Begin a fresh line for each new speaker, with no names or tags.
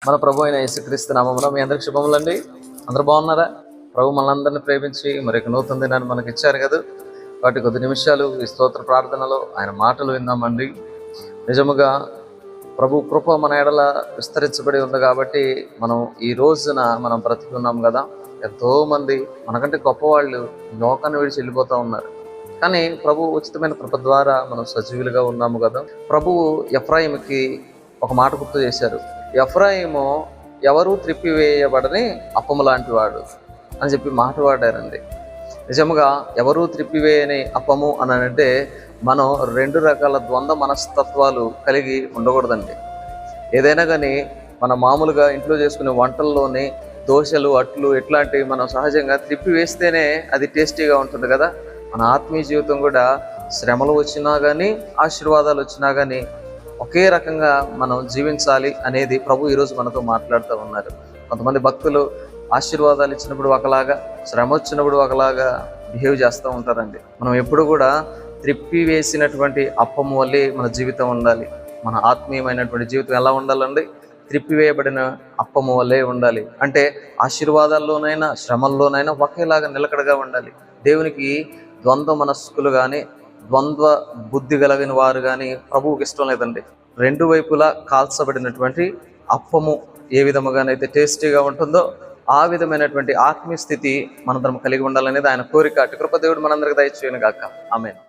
మన ప్రభు అయిన యేసుక్రీస్తు నామములో మీ అందరికి శుభములండి. అందరూ బాగున్నారా? ప్రభు మనందరిని ప్రేమించి మరొక నూతన దినాన్ని మనకి ఇచ్చారు కదా. వాటి కొద్ది నిమిషాలు ఈ స్తోత్ర ప్రార్థనలో ఆయన మాటలు విందామండి. నిజముగా ప్రభు కృప మన ఎడల విస్తరించబడి ఉంది కాబట్టి మనం ఈ రోజున మనం బ్రతికున్నాం కదా. ఎంతో మంది మనకంటే గొప్పవాళ్ళు లోకాన్ని విడిచి వెళ్ళిపోతూ ఉన్నారు. కానీ ప్రభు ఉచితమైన కృప ద్వారా మనం సజీవులుగా ఉన్నాము కదా. ప్రభువు ఎఫ్రాయిముకి ఒక మాట గుర్తు చేశారు. ఎఫ్రాయిము ఎవరూ త్రిప్పివేయబడని అప్పము లాంటి వాడు అని చెప్పి మాట వాడారండి. నిజముగా ఎవరూ త్రిప్పివేయని అప్పము అని అంటే మనం రెండు రకాల ద్వంద్వ మనస్తత్వాలు కలిగి ఉండకూడదండి. ఏదైనా కానీ మన మామూలుగా ఇంట్లో చేసుకునే వంటల్లోని దోశలు, అట్లు ఇట్లాంటివి మనం సహజంగా త్రిప్పివేస్తేనే అది టేస్టీగా ఉంటుంది కదా. మన ఆత్మీయ జీవితం కూడా శ్రమలు వచ్చినా కానీ ఆశీర్వాదాలు వచ్చినా కానీ ఒకే రకంగా మనం జీవించాలి అనేది ప్రభు ఈరోజు మనతో మాట్లాడుతూ ఉన్నారు. కొంతమంది భక్తులు ఆశీర్వాదాలు ఇచ్చినప్పుడు ఒకలాగా, శ్రమ వచ్చినప్పుడు ఒకలాగా బిహేవ్ చేస్తూ ఉంటారండి. మనం ఎప్పుడు కూడా త్రిప్పి వేసినటువంటి అప్పము వల్లే మన జీవితం ఉండాలి. మన ఆత్మీయమైనటువంటి జీవితం ఎలా ఉండాలండి? త్రిప్పివేయబడిన అప్పము వల్లే ఉండాలి. అంటే ఆశీర్వాదాల్లోనైనా శ్రమల్లోనైనా ఒకేలాగా నిలకడగా ఉండాలి. దేవునికి ద్వంద్వ మనస్కులు కానీ ద్వంద్వ బుద్ధి కలిగిన వారు కానీ ప్రభువుకి ఇష్టం లేదండి. రెండు వైపులా కాల్చబడినటువంటి అప్పము ఏ విధముగానైతే టేస్టీగా ఉంటుందో ఆ విధమైనటువంటి ఆత్మీయ స్థితి మనందరం కలిగి ఉండాలనేది ఆయన కోరిక. అటు కృప దేవుడు మనందరికి దయచేయను గాక. ఆమేన్.